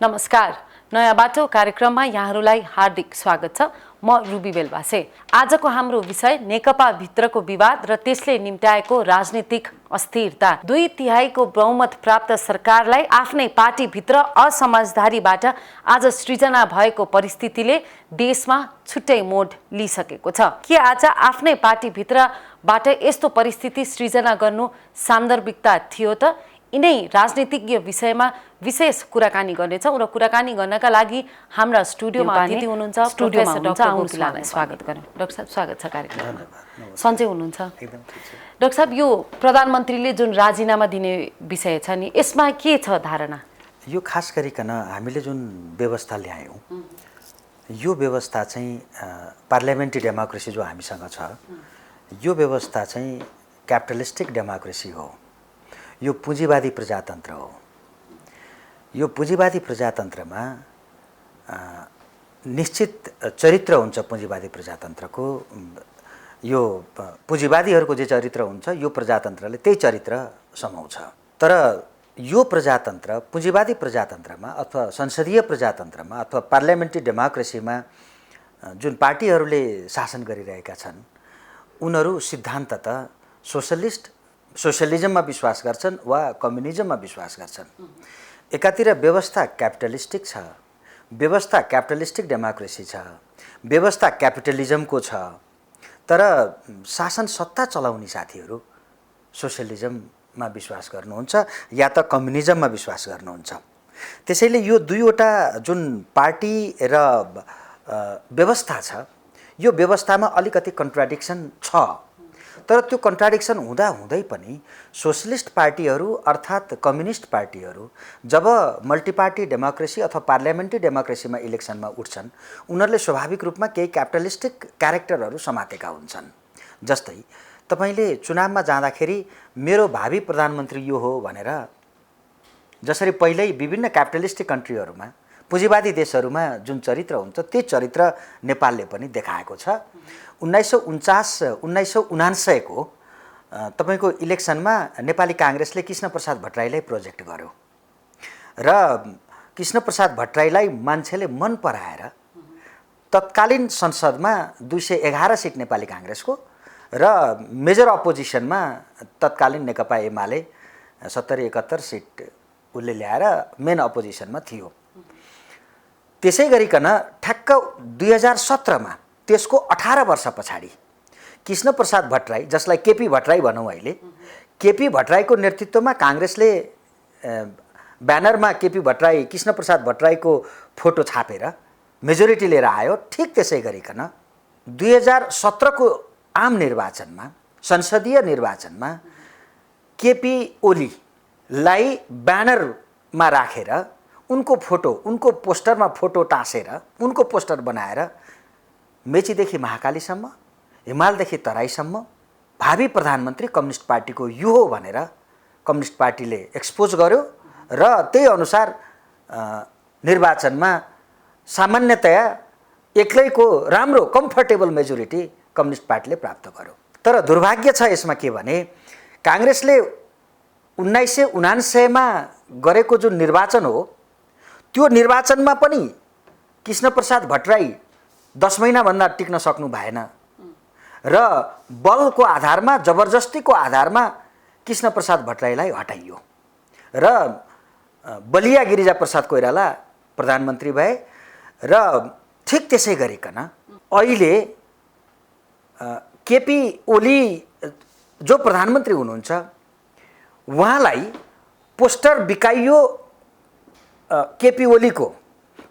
नमस्कार, नयाँ बाटो कार्यक्रममा यहाँहरूलाई हार्दिक स्वागत छ। म रुबी बेलबासे। आजको हाम्रो विषय नेकपा भित्रको विवाद र त्यसले निम्त्याएको राजनीतिक अस्थिरता। 2/3 बहुमत प्राप्त सरकारलाई आफ्नै पार्टीभित्र असमझदारीबाट आज सृजना भएको परिस्थितिले देशमा छुट्टै मोड लिइसकेको छ। के आज आफ्नै पार्टीभित्रबाट यस्तो परिस्थिति सृजना गर्नु सान्दर्भिकता थियो त? यिनै राजनीतिज्ञ विषयमा विशेष कुराकानी गर्नेछौँ र कुराकानी गर्नका लागि हाम्रा स्टुडियोमा अतिथि हुनुहुन्छ। स्टुडियोमा डाक्टर गोकिलालाई स्वागत गरौँ। डाक्टर साहब, स्वागत छ कार्यक्रममा। सन्चै हुनुहुन्छ? एकदम ठीक छ। डाक्टर साहब, यो प्रधानमन्त्रीले जुन राजीनामा दिने विषय छ नि, यसमा के छ धारणा? यो खास गरिकन हामीले जुन व्यवस्था ल्यायौँ, यो व्यवस्था चाहिँ पार्लियामेन्ट्री डेमोक्रेसी जो हामीसँग छ, यो व्यवस्था चाहिँ क्यापिटलिस्टिक डेमोक्रेसी हो। यो पुँजीवादी प्रजातन्त्र हो। यो पुँजीवादी प्रजातन्त्रमा निश्चित चरित्र हुन्छ। पुँजीवादी प्रजातन्त्रको यो पुँजीवादीहरूको जे चरित्र हुन्छ, यो प्रजातन्त्रले त्यही चरित्र समाउँछ। तर यो प्रजातन्त्र पुँजीवादी प्रजातन्त्रमा अथवा संसदीय प्रजातन्त्रमा अथवा पार्लियामेन्ट्री डेमोक्रेसीमा जुन पार्टीहरूले शासन गरिरहेका छन्, उनीहरू सिद्धान्ततः सोशलिजममा विश्वास गर्छन् वा कम्युनिजममा विश्वास गर्छन्। एकातिर व्यवस्था क्यापिटलिस्टिक छ, व्यवस्था क्यापिटलिस्टिक डेमोक्रेसी छ, व्यवस्था क्यापिटलिजमको छ, तर शासन सत्ता चलाउने साथीहरू सोशलिजममा विश्वास गर्नुहुन्छ या त कम्युनिजममा विश्वास गर्नुहुन्छ। त्यसैले यो दुईवटा जुन पार्टी र व्यवस्था छ, यो व्यवस्थामा अलिकति कन्ट्राडिक्सन छ। तर त्यो कन्ट्राडिक्सन हुँदाहुँदै पनि सोशलिस्ट पार्टीहरू अर्थात् कम्युनिस्ट पार्टीहरू जब मल्टिपार्टी डेमोक्रेसी अथवा पार्लियामेन्ट्री डेमोक्रेसीमा इलेक्सनमा उठ्छन्, उनीहरूले स्वाभाविक रूपमा केही क्यापिटलिस्टिक क्यारेक्टरहरू समातेका हुन्छन्। जस्तै तपाईले चुनावमा जाँदाखेरि मेरो भावी प्रधानमन्त्री यो हो भनेर, जसरी पहिल्यै विभिन्न क्यापिटलिस्टिक कन्ट्रीहरूमा पुँजीवादी देशहरूमा जुन चरित्र हुन्छ, त्यो चरित्र नेपालले पनि देखाएको छ। 1949 को तपाईको इलेक्सनमा नेपाली काङ्ग्रेसले कृष्णप्रसाद भट्टराईलाई प्रोजेक्ट गर्यो र कृष्णप्रसाद भट्टराईलाई मान्छेले मन पराएर तत्कालीन संसदमा 211 सिट नेपाली काङ्ग्रेसको र मेजर अपोजिसनमा तत्कालीन नेकपा एमाले 70-71 सिट उसले ल्याएर मेन अपोजिसनमा थियो। त्यसै गरिकन ठ्याक्क 2017 मा त्यसको 18 वर्ष पछाडि कृष्णप्रसाद भट्टराई, जसलाई केपी भट्टराई भनौँ अहिले, केपी भट्टराईको नेतृत्वमा काङ्ग्रेसले ब्यानरमा केपी भट्टराई कृष्णप्रसाद भट्टराईको फोटो छापेर मेजोरिटी लिएर आयो। ठिक त्यसै गरिकन 2017 को आम निर्वाचनमा, संसदीय निर्वाचनमा केपी ओलीलाई ब्यानरमा राखेर उनको फोटो, उनको पोस्टरमा फोटो टाँसेर उनको पोस्टर बनाएर मेचीदेखि महाकालीसम्म, हिमालदेखि तराईसम्म भावी प्रधानमन्त्री कम्युनिस्ट पार्टीको यो हो भनेर कम्युनिस्ट पार्टीले एक्सपोज गर्यो र त्यही अनुसार निर्वाचनमा सामान्यतया एक्लैको राम्रो कम्फर्टेबल मेजोरिटी कम्युनिस्ट पार्टीले प्राप्त गर्यो। तर दुर्भाग्य छ यसमा के भने, काङ्ग्रेसले 1979 मा गरेको जुन निर्वाचन हो, त्यो निर्वाचनमा पनि कृष्णप्रसाद भट्टराई 10 महिनाभन्दा टिक्न सक्नु भएन र बलको आधारमा, जबरजस्तीको आधारमा कृष्णप्रसाद भट्टराईलाई हटाइयो र बलिया गिरिजाप्रसाद कोइराला प्रधानमन्त्री भए। र ठिक त्यसै गरिकन अहिले केपी ओली जो प्रधानमन्त्री हुनुहुन्छ, उहाँलाई पोस्टर बिकाइयो केपी ओलीको।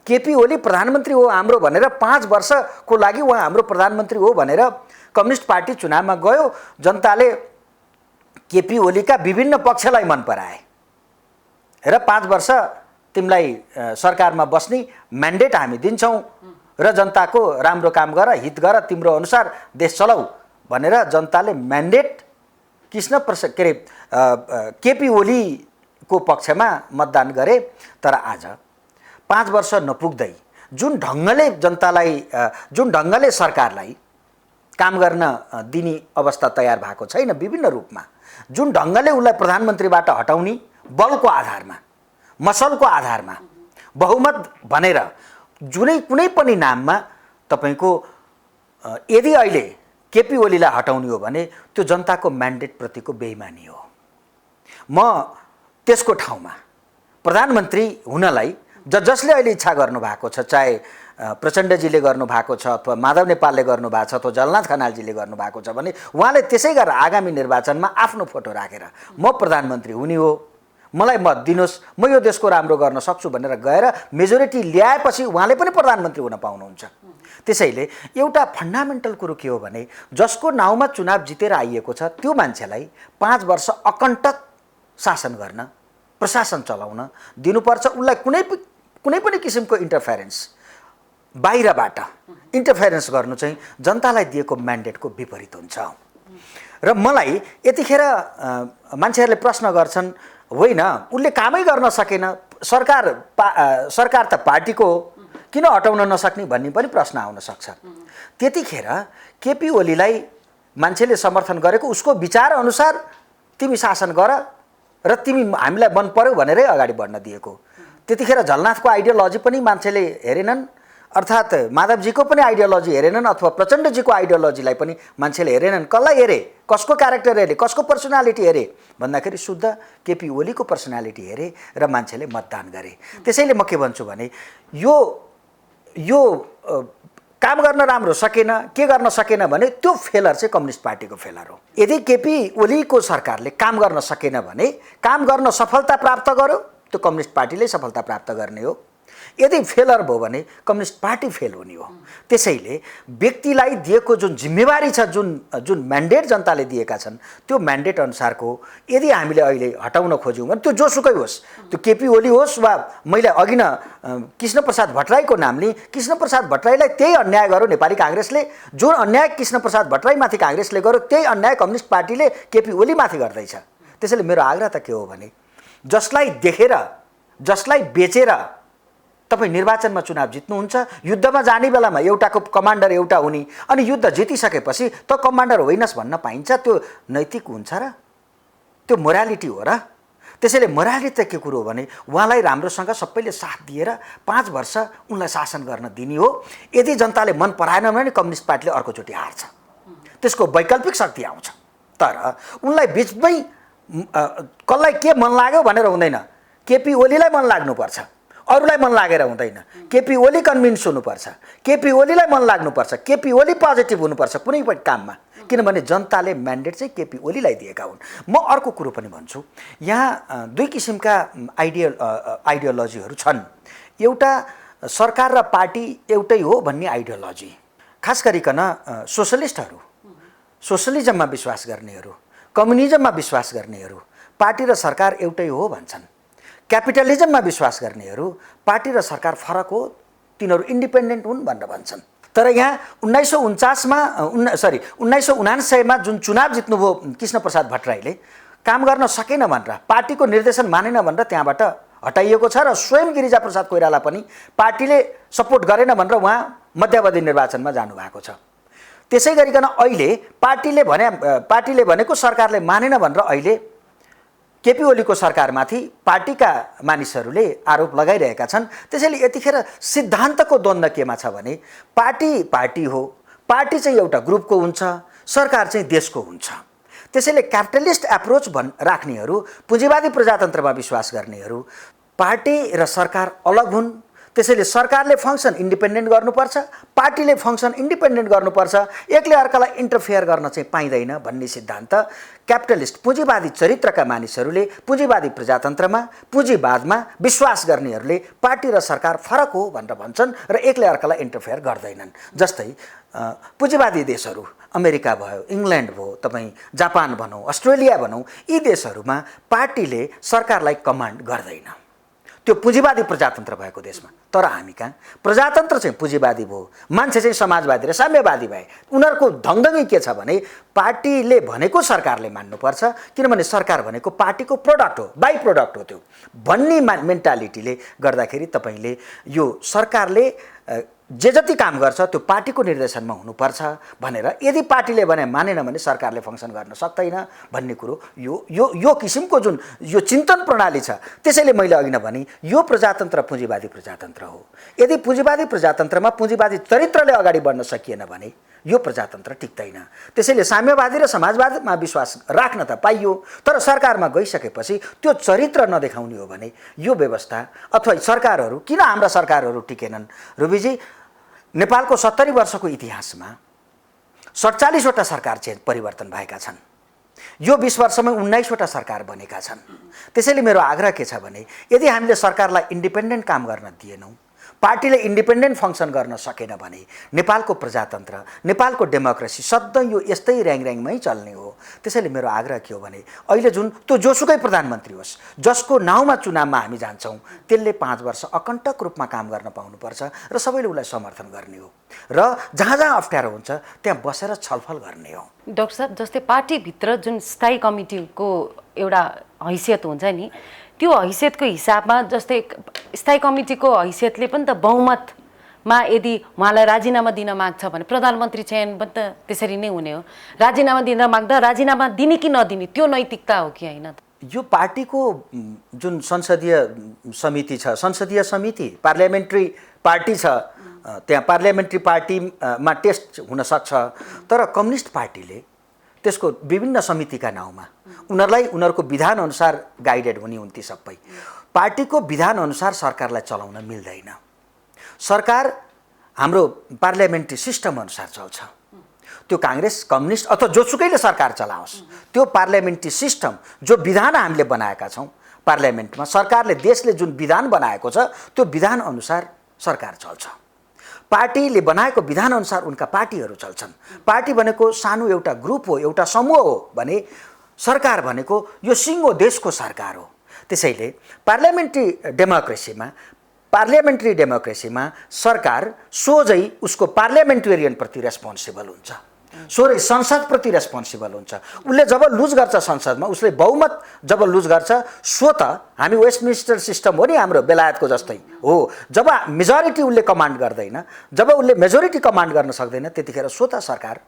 केपी ओली प्रधानमन्त्री हो हाम्रो भनेर 5 वर्षको लागि उहाँ हाम्रो प्रधानमन्त्री हो भनेर कम्युनिस्ट पार्टी चुनावमा गयो। जनताले केपी ओलीका विभिन्न पक्षलाई मन पराए र 5 वर्ष तिमीलाई सरकारमा बस्ने म्यान्डेट हामी दिन्छौँ र जनताको राम्रो काम गर, हित गर, तिम्रो अनुसार देश चलाऊ भनेर जनताले म्यान्डेट केपी ओलीको पक्षमा मतदान गरे। तर आज 5 वर्ष नपुग्दै जुन ढङ्गले सरकारलाई काम गर्न दिने अवस्था तयार भएको छैन, विभिन्न रूपमा जुन ढङ्गले उसलाई प्रधानमन्त्रीबाट हटाउने बलको आधारमा, मसलको आधारमा बहुमत भनेर जुनै कुनै पनि नाममा तपाईँको यदि अहिले केपी ओलीलाई हटाउने हो भने त्यो जनताको म्यान्डेटप्रतिको बेइमानी हो। म त्यसको ठाउँमा प्रधानमन्त्री हुनलाई जसले अहिले इच्छा गर्नुभएको छ, चाहे प्रचण्डजीले गर्नुभएको छ अथवा माधव नेपालले गर्नुभएको छ अथवा जलनाथ खनालजीले गर्नुभएको छ भने उहाँले त्यसै गरेर आगामी निर्वाचनमा आफ्नो फोटो राखेर म प्रधानमन्त्री हुने हो, मलाई मत दिनुहोस्, म यो देशको राम्रो गर्न सक्छु भनेर गएर मेजोरिटी ल्याएपछि उहाँले पनि प्रधानमन्त्री हुन पाउनुहुन्छ। त्यसैले एउटा फन्डामेन्टल कुरो के हो भने जसको नाउँमा चुनाव जितेर आइएको छ त्यो मान्छेलाई 5 वर्ष अकण्टक शासन गर्न, प्रशासन चलाउन दिनुपर्छ। उसलाई कुनै पनि किसिमको इन्टरफेरेन्स, बाहिरबाट इन्टरफेरेन्स गर्नु चाहिँ जनतालाई दिएको म्यान्डेटको विपरीत हुन्छ। र मलाई यतिखेर मान्छेहरूले प्रश्न गर्छन्, होइन उसले कामै गर्न सकेन, सरकार त पार्टीको हो, किन हटाउन नसक्ने भन्ने पनि प्रश्न आउन सक्छ। त्यतिखेर केपी ओलीलाई मान्छेले समर्थन गरेको उसको विचार अनुसार तिमी शासन गर र तिमी हामीलाई मन पर्यो भनेरै अगाडि बढ्न दिएको। त्यतिखेर झलनाथको आइडियोलोजी पनि मान्छेले हेरेनन्, अर्थात् माधवजीको पनि आइडियोलोजी हेरेनन् अथवा प्रचण्डजीको आइडियोलोजीलाई पनि मान्छेले हेरेनन्। कसलाई हेरे, कसको क्यारेक्टर हेरे, कसको पर्सनालिटी हेरे भन्दाखेरि शुद्ध केपी ओलीको पर्सनालिटी हेरे र मान्छेले मतदान गरे। त्यसैले म के भन्छु भने यो काम गर्न राम्रो सकेन, के गर्न सकेन भने त्यो फेलर चाहिँ कम्युनिस्ट पार्टीको फेलर हो। यदि केपी ओलीको सरकारले काम गर्न सकेन भने, काम गर्न सफलता प्राप्त गर्यो, त्यो कम्युनिस्ट पार्टीले सफलता प्राप्त गर्ने हो। यदि फेलर भयो भने कम्युनिस्ट पार्टी फेल हुने हो। त्यसैले व्यक्तिलाई दिएको जुन जिम्मेवारी छ, जुन म्यान्डेट जनताले दिएका छन्, त्यो म्यान्डेट अनुसारको यदि हामीले अहिले हटाउन खोज्यौँ भने त्यो जोसुकै होस्, त्यो केपी ओली होस् वा मैले अघि न कृष्णप्रसाद भट्टराईको नाम लिएँ, कृष्णप्रसाद भट्टराईलाई त्यही अन्याय गर्यो नेपाली काङ्ग्रेसले, जुन अन्याय कृष्णप्रसाद भट्टराईमाथि काङ्ग्रेसले गर्यो त्यही अन्याय कम्युनिस्ट पार्टीले केपी ओलीमाथि गर्दैछ। त्यसैले मेरो आग्रह त के हो भने जसलाई देखेर, जसलाई बेचेर तपाईँ निर्वाचनमा चुनाव जित्नुहुन्छ, युद्धमा जाने बेलामा एउटाको कमान्डर एउटा हुने अनि युद्ध जितिसकेपछि त कमान्डर होइनस् भन्न पाइन्छ, त्यो नैतिक हुन्छ र? त्यो मोरालिटी हो र? त्यसैले मोरालिटी त के कुरो हो भने उहाँलाई राम्रोसँग सबैले साथ दिएर 5 वर्ष उनलाई शासन गर्न दिने हो। यदि जनताले मन पराएन भने कम्युनिस्ट पार्टीले अर्कोचोटि हार्छ, त्यसको वैकल्पिक शक्ति आउँछ। तर उनलाई बिचमै कसलाई के मन लाग्यो भनेर हुँदैन, केपी ओलीलाई मन लाग्नुपर्छ, अरूलाई मन लागेर हुँदैन। केपी ओली कन्भिन्स हुनुपर्छ, केपी ओलीलाई मन लाग्नुपर्छ, केपी ओली पोजिटिभ हुनुपर्छ कुनै पनि काममा, किनभने जनताले म्यान्डेट चाहिँ केपी ओलीलाई दिएका हुन्। म अर्को कुरो पनि भन्छु, यहाँ दुई किसिमका आइडियोलोजीहरू छन्। एउटा सरकार र पार्टी एउटै हो भन्ने आइडियोलोजी, खास गरिकन सोसलिस्टहरू, सोसलिजममा विश्वास गर्नेहरू, कम्युनिजममा विश्वास गर्नेहरू पार्टी र सरकार एउटै हो भन्छन्। क्यापिटलिजममा विश्वास गर्नेहरू पार्टी र सरकार फरक हो, तिनीहरू इन्डिपेन्डेन्ट हुन् भनेर भन्छन्। तर यहाँ 1979मा जुन चुनाव जित्नुभयो कृष्णप्रसाद भट्टराईले, काम गर्न सकेन भनेर, पार्टीको निर्देशन मानेन भनेर त्यहाँबाट हटाइएको छ र स्वयं गिरिजाप्रसाद कोइराला पनि पार्टीले सपोर्ट गरेन भनेर उहाँ मध्यावधि निर्वाचनमा जानुभएको छ। त्यसै गरिकन अहिले पार्टीले भनेको सरकारले मानेन भनेर अहिले केपी ओलीको सरकारमाथि पार्टीका मानिसहरूले आरोप लगाइरहेका छन्। त्यसैले यतिखेर सिद्धान्तको द्वन्द्व केमा छ भने पार्टी हो, पार्टी चाहिँ एउटा ग्रुपको हुन्छ, सरकार चाहिँ देशको हुन्छ। त्यसैले क्यापिटलिस्ट एप्रोच राख्नेहरू, पुँजीवादी प्रजातन्त्रमा विश्वास गर्नेहरू पार्टी र सरकार अलग हुन्, त्यसैले सरकारले फङ्सन इन्डिपेन्डेन्ट गर्नुपर्छ, पार्टीले फङ्सन इन्डिपेन्डेन्ट गर्नुपर्छ, एकले अर्कालाई इन्टरफेयर गर्न चाहिँ पाइँदैन भन्ने सिद्धान्त क्यापिटलिस्ट पुँजीवादी चरित्रका मानिसहरूले, पुँजीवादी प्रजातन्त्रमा, पुँजीवादमा विश्वास गर्नेहरूले पार्टी र सरकार फरक हो भनेर भन्छन् र एकले अर्कालाई इन्टरफेयर गर्दैनन्। जस्तै पुँजीवादी देशहरू, अमेरिका भयो, इङ्ल्यान्ड भयो, तपाईँ जापान भनौँ, अस्ट्रेलिया भनौँ, यी देशहरूमा पार्टीले सरकारलाई कमान्ड गर्दैन, त्यो पुँजीवादी प्रजातन्त्र भएको देशमा। तर हामी कहाँ प्रजातन्त्र चाहिँ पुँजीवादी भयो, मान्छे चाहिँ समाजवादी र साम्यवादी भए। उनीहरूको धङधङी के छ भने पार्टीले भनेको सरकारले मान्नुपर्छ, किनभने सरकार भनेको पार्टीको प्रोडक्ट हो, बाई प्रोडक्ट हो त्यो भन्ने मेन्टालिटीले गर्दाखेरि तपाईँले यो सरकारले जे जति काम गर्छ त्यो पार्टीको निर्देशनमा हुनुपर्छ भनेर यदि पार्टीले भने मानेन भने सरकारले फङ्सन गर्न सक्दैन भन्ने कुरो यो किसिमको जुन यो चिन्तन प्रणाली छ। त्यसैले मैले अघि नै भने यो प्रजातन्त्र पुँजीवादी प्रजातन्त्र हो। यदि पुँजीवादी प्रजातन्त्रमा पुँजीवादी चरित्रले अगाडि बढ्न सकिएन भने यो प्रजातन्त्र टिक्दैन। त्यसैले साम्यवादी र समाजवादमा विश्वास राख्न त पाइयो, तर सरकारमा गइसकेपछि त्यो चरित्र नदेखाउने हो भने यो व्यवस्था अथवा सरकारहरू किन हाम्रा सरकारहरू टिकेनन्? रुबीजी, नेपालको 70 वर्षको इतिहासमा 47वटा सरकार परिवर्तन भएका छन्। यो 20 वर्षमै 19वटा सरकार बनेका छन्। त्यसैले मेरो आग्रह के छ भने यदि हामीले सरकारलाई इन्डिपेन्डेन्ट काम गर्न दिएनौँ, पार्टीले इन्डिपेन्डेन्ट फङ्सन गर्न सकेन भने नेपालको प्रजातन्त्र, नेपालको डेमोक्रेसी सधैँ यो यस्तै ऱ्याङमै चल्ने हो। त्यसैले मेरो आग्रह के हो भने अहिले जुन त्यो जोसुकै प्रधानमन्त्री होस्, जसको नाउँमा चुनावमा हामी जान्छौँ, त्यसले 5 वर्ष अकण्टक रूपमा काम गर्न पाउनुपर्छ र सबैले उसलाई समर्थन गर्ने हो र जहाँ जहाँ अप्ठ्यारो हुन्छ त्यहाँ बसेर छलफल गर्ने हो। डाक्टर साहब, जस्तै पार्टीभित्र जुन स्थायी कमिटीको एउटा हैसियत हुन्छ नि, त्यो हैसियतको हिसाबमा जस्तै स्थायी कमिटीको हैसियतले पनि त बहुमतमा यदि उहाँलाई राजीनामा दिन माग्छ भने प्रधानमन्त्री चयन पनि त त्यसरी नै हुने हो। राजीनामा दिन माग्दा राजीनामा दिने कि नदिने त्यो नैतिकता हो कि होइन? यो पार्टीको जुन संसदीय समिति छ, संसदीय समिति पार्लियामेन्ट्री पार्टी छ, त्यहाँ पार्लियामेन्ट्री पार्टीमा टेस्ट हुनसक्छ, तर कम्युनिस्ट पार्टीले त्यसको विभिन्न समितिका नाउँमा उनीहरूलाई उनीहरूको विधानअनुसार गाइडेड हुने हुन्थे। सबै पार्टीको विधानअनुसार सरकारलाई चलाउन मिल्दैन। सरकार हाम्रो पार्लियामेन्ट्री सिस्टम अनुसार चल्छ। त्यो काङ्ग्रेस, कम्युनिस्ट अथवा जोसुकैले सरकार चलाओस्, त्यो पार्लियामेन्ट्री सिस्टम जो विधान हामीले बनाएका छौँ पार्लियामेन्टमा, सरकारले देशले जुन विधान बनाएको छ त्यो विधानअनुसार सरकार चल्छ। पार्टीले बनाएको विधानअनुसार उनका पार्टीहरू चल्छन्। पार्टी भनेको सानो एउटा ग्रुप हो, एउटा समूह हो भने सरकार भनेको यो सिङ्गो देशको सरकार हो। त्यसैले पार्लियामेन्ट्री डेमोक्रेसीमा सरकार सोझै उसको पार्लियामेन्टेरियनप्रति रेस्पोन्सिबल हुन्छ, सोझै संसदप्रति रेस्पोन्सिबल हुन्छ। उसले जब लुज गर्छ संसदमा, उसले बहुमत जब लुज गर्छ, सो त हामी वेस्टमिन्स्टर सिस्टम हो नि हाम्रो बेलायतको जस्तै हो। जब मेजोरिटी उसले कमान्ड गर्दैन, जब उसले मेजोरिटी कमान्ड गर्न सक्दैन, त्यतिखेर सो त सरकार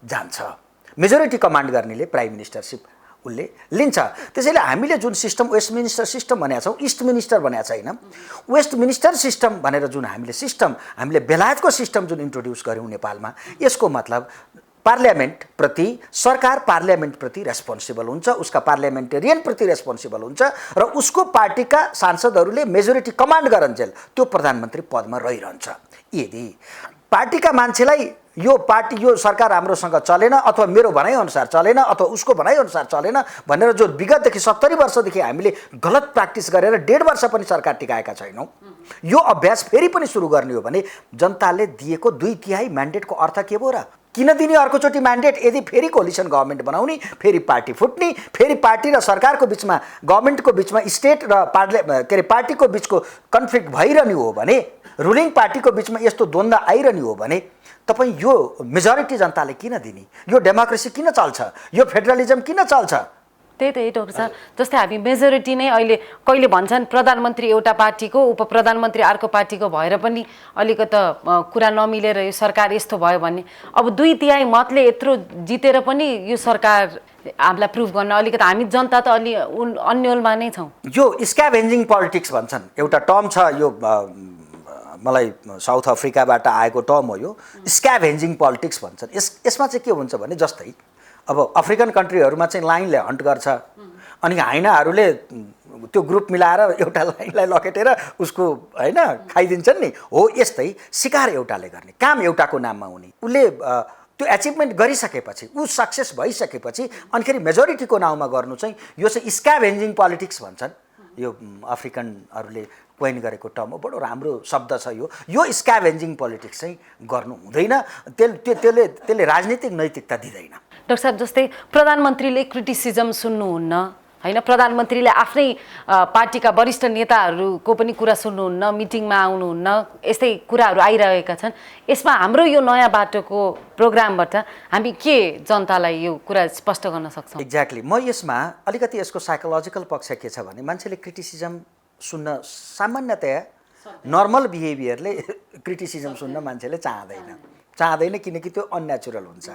जान्छ। मेजोरिटी कमान्ड गर्नेले प्राइम मिनिस्टरसिप उसले लिन्छ। त्यसैले हामीले जुन सिस्टम वेस्टमिन्स्टर सिस्टम भनेका छौँ, इस्टमिनिस्टर भनेको छैन, वेस्टमिन्स्टर सिस्टम भनेर जुन हामीले बेलायतको सिस्टम जुन इन्ट्रोड्युस गऱ्यौँ नेपालमा, यसको मतलब पार्लियामेन्टप्रति सरकार पार्लियामेन्टप्रति रेस्पोन्सिबल हुन्छ, उसका पार्लियामेन्टेरियनप्रति रेस्पोन्सिबल हुन्छ र उसको पार्टीका सांसदहरूले मेजोरिटी कमान्ड गरन्जेल त्यो प्रधानमन्त्री पदमा रहिरहन्छ। यदि पार्टीका मान्छेलाई यो सरकार राम्रोसँग चलेन अथवा मेरो भनाइअनुसार चलेन अथवा उसको भनाइअनुसार चलेन भनेर जो विगतदेखि 70 वर्षदेखि हामीले गलत प्र्याक्टिस गरेर 1.5 वर्ष पनि सरकार टिकाएका छैनौँ, यो अभ्यास फेरि पनि सुरु गर्ने हो भने जनताले दिएको 2/3 म्यान्डेटको अर्थ के भयो र? किन दिने अर्कोचोटि म्यान्डेट? यदि फेरि कोलिसन गभर्मेन्ट बनाउने, फेरि पार्टी फुट्ने, फेरि पार्टी र सरकारको बिचमा, गभर्मेन्टको बिचमा स्टेट र पार्टीको बिचको कन्फ्लिक्ट भइरहने हो भने, रुलिङ पार्टीको बिचमा यस्तो द्वन्द्व आइरहने हो भने तपाईँ यो मेजोरिटी जनताले किन दिने? यो डेमोक्रेसी किन चल्छ? यो फेडरलिजम किन चल्छ? त्यही त डाक्टर साहब, जस्तै हामी मेजोरिटी नै अहिले कहिले भन्छन् प्रधानमन्त्री एउटा पार्टीको, उप प्रधानमन्त्री अर्को पार्टीको भएर पनि अलिकति कुरा नमिलेर यो सरकार यस्तो भयो भने अब 2/3 मतले यत्रो जितेर पनि यो सरकार हामीलाई प्रुभ गर्न अलिकति हामी जनता त अलि अन्यलमा नै छौँ। यो स्क्याभेन्जिङ पोलिटिक्स भन्छन्, एउटा टर्म छ, यो मलाई साउथ अफ्रिकाबाट आएको टर्म हो, यो स्क्याभेन्जिङ पोलिटिक्स भन्छन्। यसमा चाहिँ के हुन्छ भने जस्तै अब अफ्रिकन कन्ट्रीहरूमा चाहिँ लाइनले हन्ट गर्छ अनि हाइनाहरूले त्यो ग्रुप मिलाएर एउटा लाइनलाई लखेटेर उसको होइन खाइदिन्छन् नि, हो यस्तै शिकार एउटाले गर्ने, काम एउटाको नाममा हुने। उसले त्यो एचिभमेन्ट गरिसकेपछि, ऊ सक्सेस भइसकेपछि अनिखेरि मेजोरिटीको नाउँमा गर्नु चाहिँ यो चाहिँ स्क्याभेन्जिङ पोलिटिक्स भन्छन्। यो अफ्रिकनहरूले कोइन गरेको टर्म हो, बडो राम्रो शब्द छ यो स्क्याभेन्जिङ पोलिटिक्स चाहिँ गर्नु हुँदैन। त्यसले राजनीतिक नैतिकता दिँदैन। डाक्टर साहब, जस्तै प्रधानमन्त्रीले क्रिटिसिजम सुन्नुहुन्न होइन, प्रधानमन्त्रीले आफ्नै पार्टीका वरिष्ठ नेताहरूको पनि कुरा सुन्नुहुन्न, मिटिङमा आउनुहुन्न, यस्तै कुराहरू आइरहेका छन्। यसमा हाम्रो यो नयाँ बाटोको प्रोग्रामबाट हामी के जनतालाई यो कुरा स्पष्ट गर्न सक्छौँ? एक्ज्याक्टली, म यसमा अलिकति यसको साइकोलोजिकल पक्ष के छ भने मान्छेले क्रिटिसिजम सुन्न सामान्यतया नर्मल बिहेभियरले क्रिटिसिजम सुन्न मान्छेले चाहँदैन किनकि त्यो अननेचुरल हुन्छ।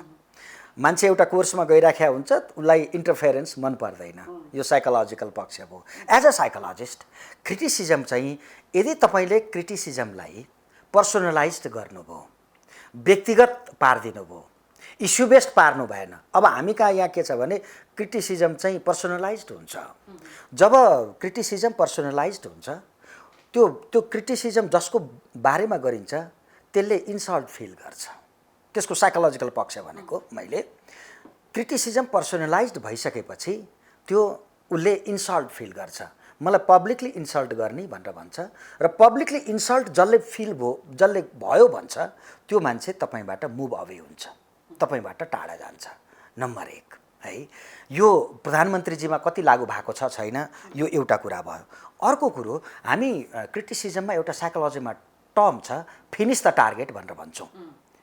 मान्छे एउटा कोर्समा गइराखेको हुन्छ, उसलाई इन्टरफेरेन्स मन पर्दैन, यो साइकोलोजिकल पक्ष हो। एज अ साइकोलोजिस्ट क्रिटिसिजम चाहिँ यदि तपाईँले क्रिटिसिजमलाई पर्सनलाइज्ड गर्नुभयो, व्यक्तिगत पारिदिनु भयो, इस्यु बेस्ड पार्नु भएन। अब हामी कहाँ यहाँ के छ भने क्रिटिसिजम चाहिँ पर्सनलाइज्ड हुन्छ। जब क्रिटिसिजम पर्सनलाइज्ड हुन्छ, त्यो क्रिटिसिजम जसको बारेमा गरिन्छ त्यसले इन्सल्ट फिल गर्छ। त्यसको साइकोलोजिकल पक्ष भनेको मैले क्रिटिसिजम पर्सनलाइज्ड भइसकेपछि त्यो उसले इन्सल्ट फिल गर्छ। मलाई पब्लिकली इन्सल्ट गर्ने भनेर भन्छ र पब्लिकली इन्सल्ट जसले भयो भन्छ त्यो मान्छे तपाईँबाट मुभ अवे हुन्छ, तपाईँबाट टाढा जान्छ। नम्बर 1 है, यो प्रधानमन्त्रीजीमा कति लागू भएको छ छैन, यो एउटा कुरा भयो। अर्को कुरो, हामी क्रिटिसिजममा एउटा साइकोलोजीमा टर्म छ फिनिश द टार्गेट भनेर भन्छौँ।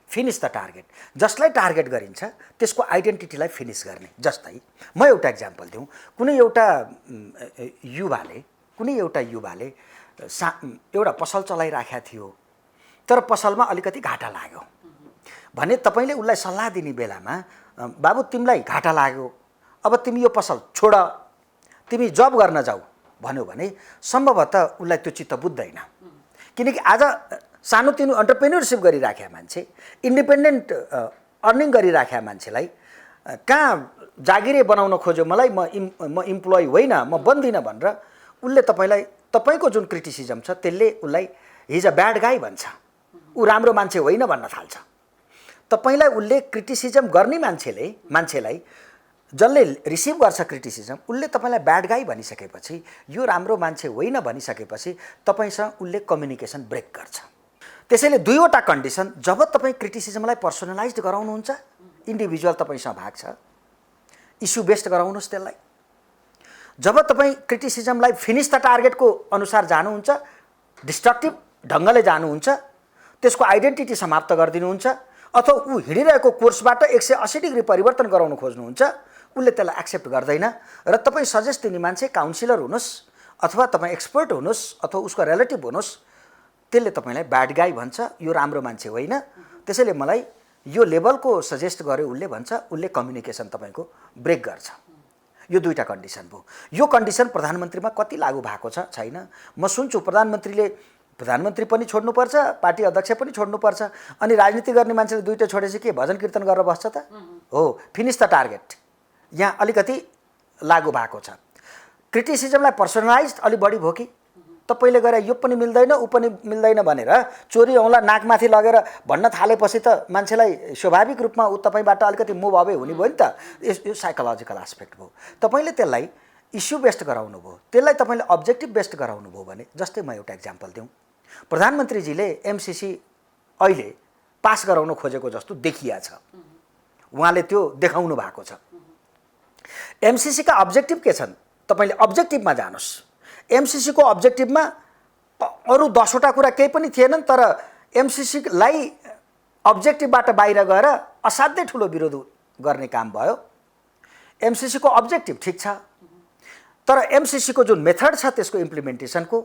फिनिश द टार्गेट, जसलाई टार्गेट गरिन्छ त्यसको आइडेन्टिटीलाई फिनिस गर्ने। जस्तै म एउटा इक्जाम्पल दिउँ, कुनै एउटा युवाले एउटा पसल चलाइराखेको थियो, तर पसलमा अलिकति घाटा लाग्यो भने तपाईँले उसलाई सल्लाह दिने बेलामा बाबु तिमीलाई घाटा लाग्यो, अब तिमी यो पसल छोड, तिमी जब गर्न जाऊ भन्यो भने सम्भवतः उसलाई त्यो चित्त बुझ्दैन। किनकि आज सानोतिनो अन्टरप्रेन्योरसिप गरिराखेका मान्छे, इन्डिपेन्डेन्ट अर्निङ गरिराखेका मान्छेलाई कहाँ जागिरे बनाउन खोज्यो मलाई म इम्प्लोइ होइन, म बन्दिनँ भनेर उसले तपाईँको जुन क्रिटिसिजम छ त्यसले उसलाई हिज अ ब्याड गाई भन्छ, ऊ राम्रो मान्छे होइन भन्न थाल्छ। तपाईँलाई उसले क्रिटिसिजम गर्ने मान्छेलाई जसले रिसिभ गर्छ क्रिटिसिजम, उसले तपाईँलाई ब्याड गाई भनिसकेपछि, यो राम्रो मान्छे होइन भनिसकेपछि तपाईँसँग उसले कम्युनिकेसन ब्रेक गर्छ। त्यसैले दुईवटा कन्डिसन, जब तपाईँ क्रिटिसिजमलाई पर्सनलाइज्ड गराउनुहुन्छ, इन्डिभिजुअल तपाईँसँग भाग छ, इस्यु बेस्ड गराउनुहोस् त्यसलाई। जब तपाईँ क्रिटिसिजमलाई फिनिश द टार्गेटको अनुसार जानुहुन्छ, डिस्ट्रक्टिभ ढङ्गले जानुहुन्छ, त्यसको आइडेन्टिटी समाप्त गरिदिनुहुन्छ, अथवा ऊ हिँडिरहेको कोर्सबाट 180 डिग्री परिवर्तन गराउन खोज्नुहुन्छ, उसले त्यसलाई एक्सेप्ट गर्दैन र तपाईँ सजेस्ट दिने मान्छे काउन्सिलर हुनुहोस् अथवा तपाईँ एक्सपर्ट हुनुहोस् अथवा उसको रिलेटिभ हुनुहोस्, त्यसले तपाईँलाई ब्याड गाई भन्छ, यो राम्रो मान्छे होइन। त्यसैले मलाई यो लेभलको सजेस्ट गर्यो उसले भन्छ, उसले कम्युनिकेसन तपाईँको ब्रेक गर्छ। यो दुईटा कन्डिसन भयो। यो कन्डिसन प्रधानमन्त्रीमा कति लागू भएको छ छैन। म सुन्छु प्रधानमन्त्री पनि छोड्नुपर्छ, पार्टी अध्यक्ष पनि छोड्नुपर्छ, अनि राजनीति गर्ने मान्छेले दुईटा छोडेपछि के भजन कीर्तन गरेर बस्छ त? हो, फिनिश द टार्गेट यहाँ अलिकति लागू भएको छ। क्रिटिसिजमलाई पर्सनलाइज्ड अलि बढी भयो कि तपाईँले गएर यो पनि मिल्दैन ऊ पनि मिल्दैन भनेर चोरी औँला नाकमाथि लगेर भन्न थालेपछि त मान्छेलाई स्वाभाविक रूपमा ऊ तपाईँबाट अलिकति मुभ अवे हुने भयो नि त। यो साइकोलोजिकल एस्पेक्ट भयो। तपाईँले त्यसलाई इस्यु बेस्ड गराउनु भयो, त्यसलाई तपाईँले अब्जेक्टिभ बेस्ड गराउनु भयो भने, जस्तै म एउटा इक्जाम्पल दिउँ, प्रधानमन्त्रीजीले एमसिसी अहिले पास गराउन खोजेको जस्तो देखिया छ, उहाँले त्यो देखाउनु भएको छ। एमसिसीका अब्जेक्टिभ के छन्? तपाईँले अब्जेक्टिभमा जानुहोस्। एमसिसीको अब्जेक्टिभमा अरू 10वटा कुरा केही पनि थिएनन्, तर एमसिसीलाई अब्जेक्टिभबाट बाहिर गएर असाध्यै ठुलो विरोध गर्ने काम भयो। एमसिसीको अब्जेक्टिभ ठिक छ, तर एमसिसीको जुन मेथड छ त्यसको इम्प्लिमेन्टेसनको,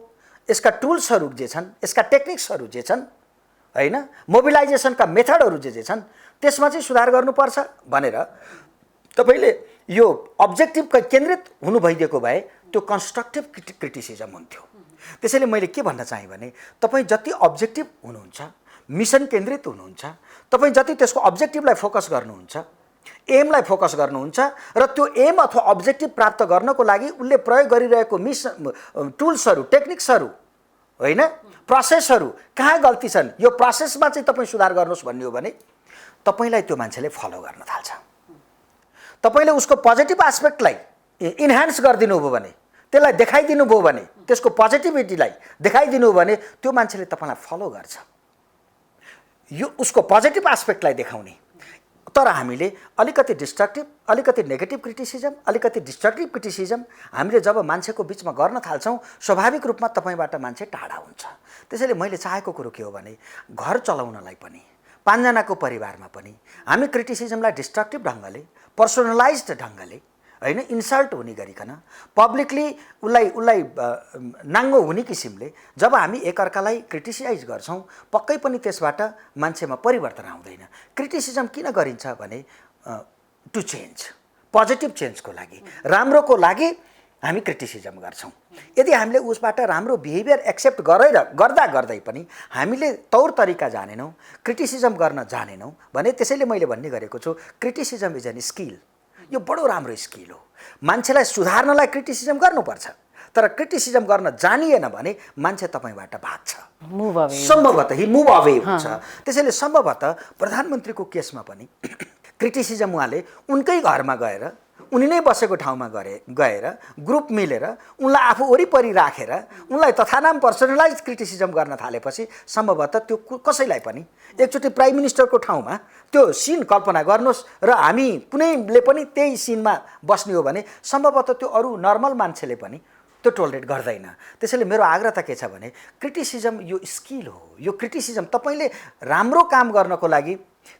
यसका टुल्सहरू जे छन्, यसका टेक्निक्सहरू जे छन् हैन, मोबिलाइजेसनका मेथडहरू जे छन्, त्यसमा चाहिँ सुधार गर्नुपर्छ भनेर तपाईँले यो अब्जेक्टिभ केन्द्रित हुनु भइदिएको भए त्यो कन्स्ट्रक्टिभ क्रिटिसिजम हुन्थ्यो। त्यसैले मैले के भन्न चाहेँ भने, तपाईँ जति अब्जेक्टिभ हुनुहुन्छ, मिसन केन्द्रित हुनुहुन्छ, तपाईँ जति त्यसको अब्जेक्टिभलाई फोकस गर्नुहुन्छ, एमलाई फोकस गर्नुहुन्छ र त्यो एम अथवा अब्जेक्टिभ प्राप्त गर्नको लागि उसले प्रयोग गरिरहेको टुल्सहरू, टेक्निक्सहरू होइन, प्रोसेसहरू कहाँ गल्ती छन्, यो प्रोसेसमा चाहिँ तपाईँ सुधार गर्नुहोस् भन्ने हो भने तपाईँलाई त्यो मान्छेले फलो गर्न थाल्छ। तपाईँले उसको पोजिटिभ एस्पेक्टलाई इन्हान्स गरिदिनु भयो भने, त्यसलाई देखाइदिनु भयो भने, त्यसको पोजिटिभिटीलाई देखाइदिनु भयो भने त्यो मान्छेले तपाईँलाई फलो गर्छ। यो उसको पोजिटिभ एस्पेक्टलाई देखाउने। तर हामीले अलिकति डिस्ट्रक्टिभ, अलिकति नेगेटिभ क्रिटिसिजम, अलिकति डिस्ट्रक्टिभ क्रिटिसिजम हामीले जब मान्छेको बिचमा गर्न थाल्छौँ, स्वाभाविक रूपमा तपाईँबाट मान्छे टाढा हुन्छ। त्यसैले मैले चाहेको कुरो के हो भने, घर चलाउनलाई पनि, 5 जनाको परिवारमा पनि हामी क्रिटिसिजमलाई डिस्ट्रक्टिभ ढङ्गले, पर्सनलाइज्ड ढङ्गले होइन, इन्सल्ट हुने गरिकन पब्लिकली उसलाई नाङ्गो हुने किसिमले जब हामी एकअर्कालाई क्रिटिसाइज गर्छौँ पक्कै पनि त्यसबाट मान्छेमा परिवर्तन आउँदैन। क्रिटिसिजम किन गरिन्छ भने टु चेन्ज, पोजिटिभ चेन्जको लागि, राम्रोको लागि हामी क्रिटिसिजम गर्छौँ। यदि हामीले उसबाट राम्रो बिहेभियर एक्सेप्ट गर्दै पनि हामीले तौर तरिका जानेनौँ, क्रिटिसिजम गर्न जानेनौँ भने, त्यसैले मैले भन्ने गरेको छु क्रिटिसिजम इज एन स्किल। यो बडो राम्रो स्किल हो। मान्छेलाई सुधार्नलाई क्रिटिसिजम गर्नुपर्छ, तर क्रिटिसिजम गर्न जानिएन भने मान्छे तपाईँबाट भाग्छ, सम्भवतः मुभ अवे हुन्छ। त्यसैले सम्भवतः प्रधानमन्त्रीको केसमा पनि क्रिटिसिजम उहाँले उनकै घरमा गएर, उनी नै बसेको ठाउँमा गएर ग्रुप मिलेर उनलाई आफू वरिपरि राखेर उनलाई तथानाम पर्सनलाइज क्रिटिसिजम गर्न थालेपछि सम्भवतः त्यो कसैलाई पनि एकचोटि प्राइम मिनिस्टरको ठाउँमा त्यो सिन कल्पना गर्नुहोस् र हामी कुनैले पनि त्यही सिनमा बस्ने हो भने सम्भवतः त्यो अरू नर्मल मान्छेले पनि त्यो टोलरेट गर्दैन। त्यसैले मेरो आग्रह त के छ भने क्रिटिसिजम यो स्किल हो। यो क्रिटिसिजम तपाईँले राम्रो काम गर्नको लागि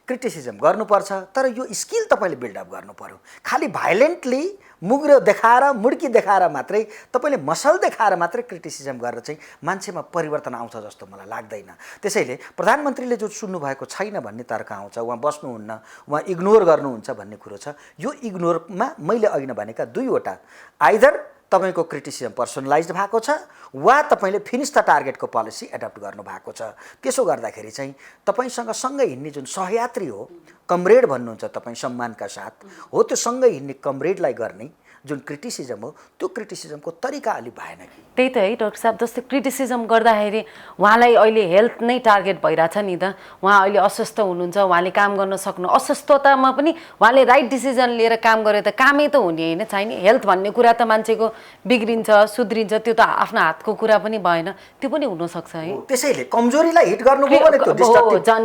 क्रिटिसिजम गर्नुपर्छ, तर यो स्किल तपाईँले बिल्डअप गर्नु पर्यो। खालि भाइलेन्टली मुग्रो देखाएर, मुड्की देखाएर मात्रै, तपाईँले मसल देखाएर मात्रै क्रिटिसिजम गरेर चाहिँ मान्छेमा परिवर्तन आउँछ जस्तो मलाई लाग्दैन। त्यसैले प्रधानमन्त्रीले जो सुन्नुभएको छैन भन्ने तर्क आउँछ, उहाँ बस्नुहुन्न, उहाँ इग्नोर गर्नुहुन्छ भन्ने कुरो छ। यो इग्नोरमा मैले अघि भनेका दुईवटा, आइदर तपाईँको क्रिटिसिजम पर्सनलाइज भएको छ वा तपाईँले फिनिस द टार्गेटको पोलिसी एडप्ट गर्नु भएको छ। त्यसो गर्दाखेरि चाहिँ तपाईँसँग सँगै हिँड्ने जुन सहयात्री हो, कमरेड भन्नुहुन्छ तपाईँ सम्मानका साथ, हो त्यो सँगै हिँड्ने कमरेडलाई गर्ने जुन क्रिटिसिजम हो त्यो क्रिटिसिजमको तरिका अलि भएन कि। त्यही त है डाक्टर साहब, जस्तै क्रिटिसिजम गर्दाखेरि उहाँलाई अहिले हेल्थ नै टार्गेट भइरहेछ नि त। उहाँ अहिले अस्वस्थ हुनुहुन्छ, उहाँले काम गर्न सक्नु, अस्वस्थतामा पनि उहाँले राइट डिसिजन लिएर काम गरे त कामै त हुने होइन, छैन। हेल्थ भन्ने कुरा त मान्छेको बिग्रिन्छ, सुध्रिन्छ, त्यो त आफ्नो हातको कुरा पनि भएन, त्यो पनि हुनसक्छ है। त्यसैले कमजोरीलाई हिट गर्नुभयो भने त्यो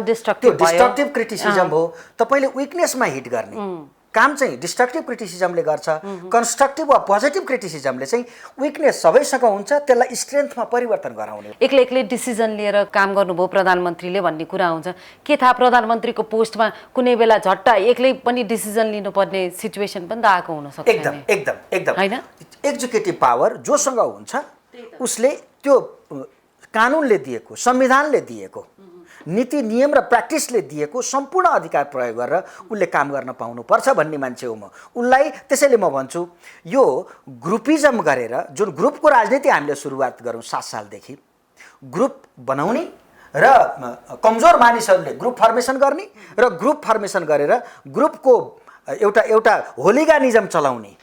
डिस्ट्रक्टिभ क्रिटिसिजम हो। तपाईँले विकनेसमा हिट गर्ने काम चाहिँ डिस्ट्रक्टिभ क्रिटिसिजमले गर्छ। कन्स्ट्रक्टिभ वा पोजिटिभ क्रिटिसिजमले चाहिँ विकनेस सबैसँग हुन्छ, त्यसलाई स्ट्रेन्थमा परिवर्तन गराउने। एक्लै डिसिजन लिएर काम गर्नुभयो प्रधानमन्त्रीले भन्ने कुरा हुन्छ। के थाहा प्रधानमन्त्रीको पोस्टमा कुनै बेला झट्टा एक्लै पनि डिसिजन लिनुपर्ने सिचुएसन पनि त आएको हुनसक्छ। एकदम होइन, एक्जिक्युटिभ पावर जोसँग हुन्छ उसले त्यो कानुनले दिएको, संविधानले दिएको, नीति नियम र प्र्याक्टिसले दिएको सम्पूर्ण अधिकार प्रयोग गरेर उसले काम गर्न पाउनुपर्छ भन्ने मान्छे हो म। उसलाई त्यसैले म भन्छु यो ग्रुपिजम गरेर जुन ग्रुपको राजनीति हामीले सुरुवात गरौँ 7 सालदेखि, ग्रुप बनाउने र कमजोर मानिसहरूले ग्रुप फर्मेसन गर्ने र ग्रुप फर्मेसन गरेर ग्रुपको एउटा होलिगानिजम चलाउने,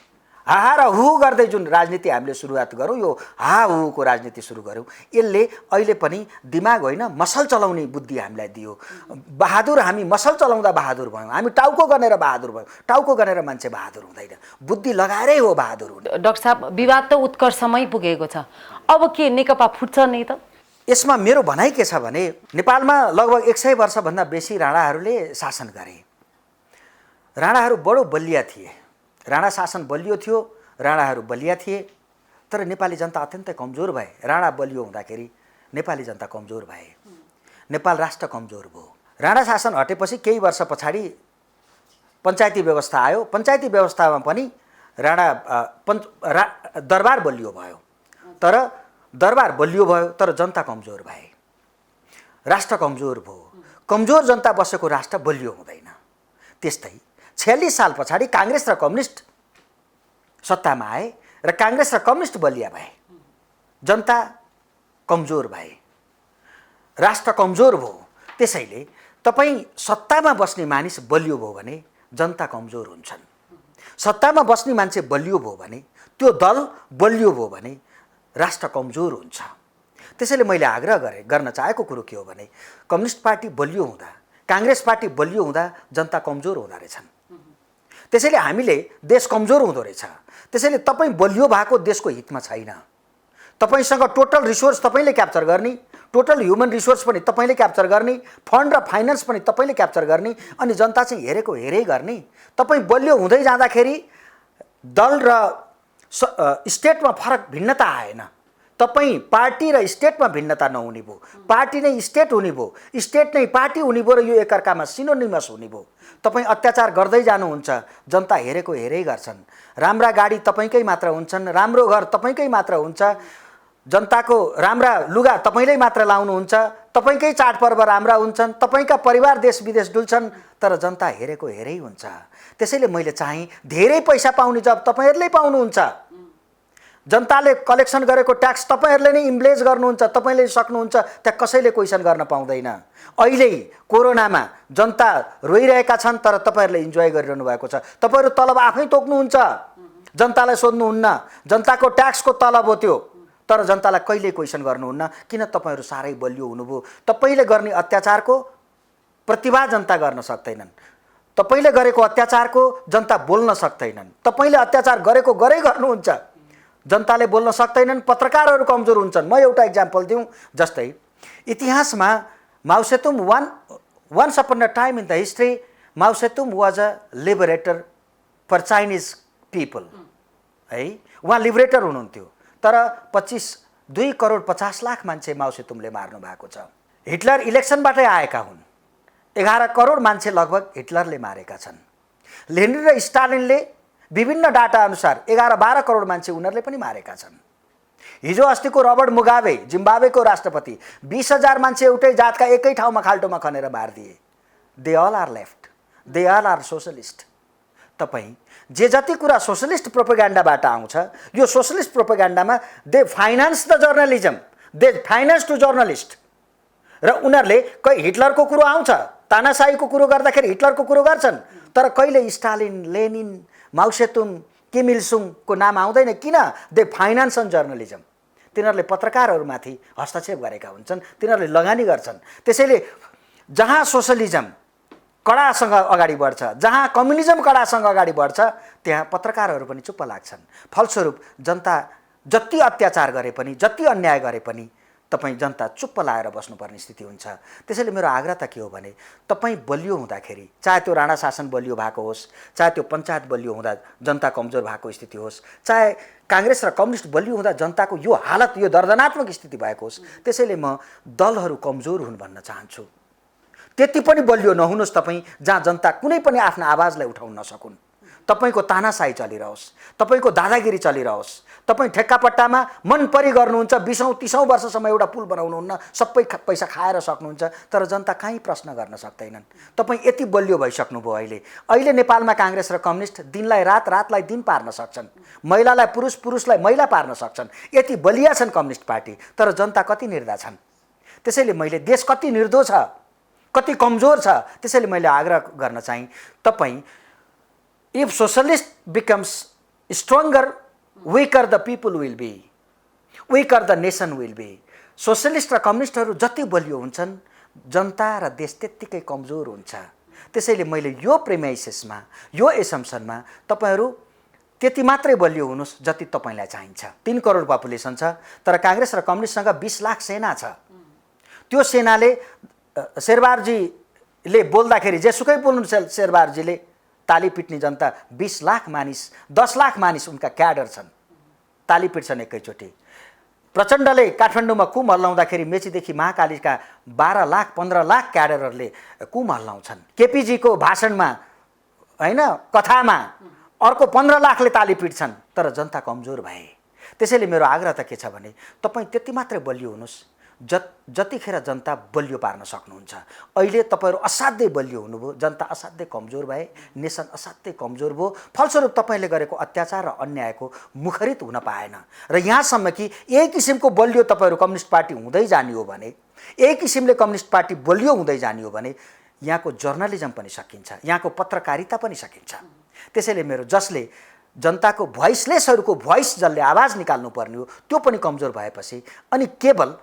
हाहा र हु गर्दै जुन राजनीति हामीले सुरुवात गरौँ, यो हाहुको राजनीति सुरु गऱ्यौँ, यसले अहिले पनि दिमाग होइन मसल चलाउने बुद्धि हामीलाई दियो। बहादुर, हामी मसल चलाउँदा बहादुर भयौँ, हामी टाउको गनेर बहादुर भयौँ। टाउको गनेर मान्छे बहादुर हुँदैन, बुद्धि लगाएरै हो बहादुर हुने। डाक्टर साहब, विवाद त उत्कर्षमै पुगेको छ, अब के नेकपा फुट्छ नै त? यसमा मेरो भनाइ के छ भने नेपालमा लगभग 100 वर्षभन्दा बेसी राणाहरूले शासन गरे। राणाहरू बडो बलिया थिए, राणा शासन बलियो थियो, राणाहरू बलिया थिए, तर नेपाली जनता अत्यन्तै कमजोर भए। राणा बलियो हुँदाखेरि नेपाली जनता कमजोर भए, नेपाल राष्ट्र कमजोर भयो। राणा शासन हटेपछि केही वर्ष पछाडि पञ्चायती व्यवस्था आयो। पञ्चायती व्यवस्थामा पनि दरबार बलियो भयो, तर दरबार बलियो भयो तर जनता कमजोर भए, राष्ट्र कमजोर भयो। कमजोर जनता बसेको राष्ट्र बलियो हुँदैन। त्यस्तै 46 साल पछाडि काङ्ग्रेस र कम्युनिस्ट सत्तामा आए र काङ्ग्रेस र कम्युनिस्ट बलिया भए, जनता कमजोर भए, राष्ट्र कमजोर भयो। त्यसैले तपाईँ सत्तामा बस्ने मानिस बलियो भयो भने जनता कमजोर हुन्छन्, सत्तामा बस्ने मान्छे बलियो भयो भने, त्यो दल बलियो भयो भने राष्ट्र कमजोर हुन्छ। त्यसैले मैले आग्रह गर्न चाहेको कुरो के हो भने कम्युनिस्ट पार्टी बलियो हुँदा, काङ्ग्रेस पार्टी बलियो हुँदा जनता कमजोर हुँदो रहेछन्। त्यसैले हामीले देश कमजोर हुँदो रहेछ। त्यसैले तपाईँ बलियो भएको देशको हितमा छैन। तपाईसँग टोटल रिसोर्स तपाईँले क्याप्चर गर्ने, टोटल ह्युमन रिसोर्स पनि तपाईँले क्याप्चर गर्ने, फन्ड र फाइनेन्स पनि तपाईँले क्याप्चर गर्ने, अनि जनता चाहिँ हेरेको हेरै गर्ने। तपाईँ बलियो हुँदै जाँदाखेरि दल र स्टेटमा फरक भिन्नता आएन, तपाईँ पार्टी र स्टेटमा भिन्नता नहुने भयो, पार्टी नै स्टेट हुने भयो, स्टेट नै पार्टी हुने भयो र यो एकअर्कामा सिनोनिमस हुने भयो। तपाईँ अत्याचार गर्दै जानुहुन्छ, जनता हेरेको हेरै गर्छन्। राम्रा गाडी तपाईँकै मात्र हुन्छन्, राम्रो घर तपाईँकै मात्र हुन्छ, जनताको राम्रा लुगा तपाईँले मात्र लाउनुहुन्छ, तपाईँकै चाडपर्व राम्रा हुन्छन्, तपाईँका परिवार देश विदेश डुल्छन्, तर जनता हेरेको हेरै हुन्छ। त्यसैले मैले चाहिँ धेरै पैसा पाउने जब तपाईँहरूले पाउनुहुन्छ, जनताले कलेक्सन गरेको ट्याक्स तपाईँहरूले नै इम्ब्लेज गर्नुहुन्छ, तपाईँले सक्नुहुन्छ, त्यहाँ कसैले क्वेसन गर्न पाउँदैन। अहिले कोरोनामा जनता रोइरहेका छन्, तर तपाईँहरूले इन्जोय गरिरहनु भएको छ। तपाईँहरू तलब आफै तोक्नुहुन्छ, जनतालाई सोध्नुहुन्न, जनताको ट्याक्सको तलब हो त्यो, तर जनतालाई कहिले क्वेसन गर्नुहुन्न। किन? तपाईँहरू साह्रै बलियो हुनुभयो। तपाईँले गर्ने अत्याचारको प्रतिवाद जनता गर्न सक्दैनन्, तपाईँले गरेको अत्याचारको जनता बोल्न सक्दैनन्, तपाईँले अत्याचार गरेको गरै गर्नुहुन्छ, जनताले बोल्न सक्दैनन्, पत्रकारहरू कमजोर हुन्छन्। म एउटा इक्जाम्पल दिउँ, जस्तै इतिहासमा माओ सेतुङ once upon a time in the history, Mao Zedong was a liberator for Chinese people, है, उहाँ लिबरेटर हुनुहुन्थ्यो। तर 2 करोड 50 लाख मान्छे माओ सेतुङले मार्नु भएको छ। हिटलर इलेक्सनबाटै आएका हुन्, 11 करोड मान्छे लगभग हिटलरले मारेका छन्। लेनिन र स्टालिनले विभिन्न डाटा अनुसार 11-12 करोड मान्छे उनीहरूले पनि मारेका छन्। हिजो अस्तिको रबर्ट मुगाबे जिम्बाब्वेको राष्ट्रपति 20,000 मान्छे एउटै जातका एकै ठाउँमा खाल्टोमा खनेर मारिदिए। They all are left, they all are socialist. तपाईँ जे जति कुरा सोशलिस्ट प्रोपेगेन्डाबाट आउँछ, यो सोशलिस्ट प्रोपेगेन्डामा they finance the journalism, they finance to journalist. र उनीहरूले कहीँ हिटलरको कुरो आउँछ, तानाशाहीको कुरो गर्दाखेरि हिटलरको कुरो गर्छन्, तर कहिले स्टालिन, लेनिन, माओ सेतुङ, किम इल सुङको नाम आउँदैन। किन? The finance and journalism. तिनीहरूले पत्रकारहरूमाथि हस्तक्षेप गरेका हुन्छन्, तिनीहरूले लगानी गर्छन्। त्यसैले जहाँ सोशलिजम कडासँग अगाडि बढ्छ, जहाँ कम्युनिजम कडासँग अगाडि बढ्छ, त्यहाँ पत्रकारहरू पनि चुप्प लाग्छन्। फलस्वरूप जनता जति अत्याचार गरे पनि, जति अन्याय गरे पनि तपाईँ जनता चुप्प लाएर बस्नुपर्ने स्थिति हुन्छ। त्यसैले मेरो आग्रह त के हो भने, तपाईँ बलियो हुँदाखेरि, चाहे त्यो राणा शासन बलियो भएको होस्, चाहे त्यो पञ्चायत बलियो हुँदा जनता कमजोर भएको स्थिति होस्, चाहे काङ्ग्रेस र कम्युनिस्ट बलियो हुँदा जनताको यो हालत, यो दर्दनात्मक स्थिति भएको होस्, त्यसैले म दलहरू कमजोर हुन् भन्न चाहन्छु। त्यति पनि बलियो नहुनुहोस् तपाईँ जहाँ जनता कुनै पनि आफ्नो आवाजलाई उठाउन नसकुन्। तपाईँको तानाशाही चलिरहोस्, तपाईँको दादागिरी चलिरहोस्, तपाईँ ठेक्कापट्टामा मनपरी गर्नुहुन्छ, 20औं-30औं वर्षसम्म एउटा पुल बनाउनुहुन्न, सबै पैसा खाएर सक्नुहुन्छ, तर जनता कहीँ प्रश्न गर्न सक्दैनन्। तपाईँ यति बलियो भइसक्नुभयो। अहिले नेपालमा काङ्ग्रेस र कम्युनिस्ट दिनलाई रात, रातलाई दिन पार्न सक्छन्, महिलालाई पुरुष, पुरुषलाई महिला पार्न सक्छन्। यति बलिया छन् कम्युनिस्ट पार्टी, तर जनता कति निर्दय छन्। त्यसैले मैले देश कति निर्दो छ, कति कमजोर छ, त्यसैले मैले आग्रह गर्न चाहिँ तपाईँ, if socialist becomes stronger, weaker the people will be, weaker the nation will be. Socialist र कम्युनिस्टहरू जति बलियो हुन्छन्, जनता र देश त्यत्तिकै कमजोर हुन्छ। त्यसैले मैले यो प्रेमाइसिसमा, यो एसम्सनमा तपाईँहरू त्यति मात्रै बलियो हुनुहोस् जति तपाईँलाई चाहिन्छ। 3 करोड पपुलेसन छ, तर काङ्ग्रेस र कम्युनिस्टसँग 20 लाख सेना छ। त्यो सेनाले शेरबहादुरजीले बोल्दाखेरि जेसुकै बोल्नु शेरबहादुरजीले ताली पिट्ने जनता 20 लाख मानिस, 10 लाख मानिस उनका क्याडर छन्, ताली पिट्छन् एकैचोटि। प्रचण्डले काठमाडौँमा कुम हल्लाउँदाखेरि मेचीदेखि महाकालीका 12 लाख 15 लाख क्याडरहरूले कुम हल्लाउँछन्। केपीजीको भाषणमा हैन, कथामा अर्को 15 लाखले ताली पिट्छन्, तर जनता कमजोर भए। त्यसैले मेरो आग्रह त के छ भने, तपाईँ त्यति मात्रै बलियो हुनुहोस् जतिखेर जनता बलियो पार्न सक्नुहुन्छ। अहिले तपाईँहरू असाध्यै बलियो हुनुभयो, जनता असाध्यै कमजोर भए, नेसन असाध्यै कमजोर भयो। फलस्वरूप तपाईँले गरेको अत्याचार र अन्यायको मुखरित हुन पाएन। र यहाँसम्म कि यही किसिमको बलियो तपाईँहरू कम्युनिस्ट पार्टी हुँदै जाने हो भने, यही किसिमले कम्युनिस्ट पार्टी बलियो हुँदै जाने हो भने यहाँको जर्नलिजम पनि सकिन्छ, यहाँको पत्रकारिता पनि सकिन्छ। त्यसैले मेरो जसले जनताको भोइसलेसहरूको भोइस जसले आवाज निकाल्नु पर्ने हो, त्यो पनि कमजोर भएपछि अनि केवल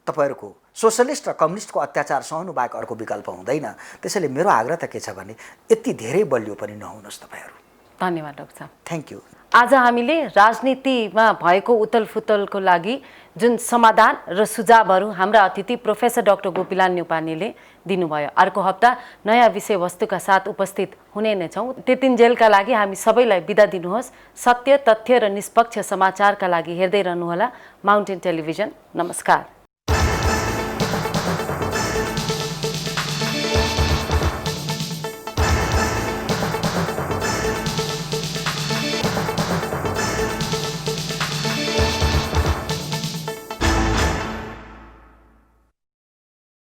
तपाईहरुको सोशलिस्ट र कम्युनिस्टको अत्याचार सहनु बाहेक अर्को विकल्प हुँदैन। त्यसैले मेरो आग्रह त के छ भने, यति धेरै बलियो पनि नहुनुहोस् तपाईहरु। धन्यवाद डाक्टर साहब। Thank you. आज हामीले राजनीतिमा भएको उथलफुथलको लागि जुन समाधान र सुझावहरू हाम्रा अतिथि प्रोफेसर डाक्टर गोपीलाल न्यौपानेले दिनुभयो। अर्को हप्ता नयाँ विषयवस्तुका साथ उपस्थित हुने नै छौँ। त्यतिन्जेलका लागि हामी सबैलाई बिदा दिनुहोस्। सत्य, तथ्य र निष्पक्ष समाचारका लागि हेर्दै रहनुहोला माउन्टेन टेलिभिजन। नमस्कार।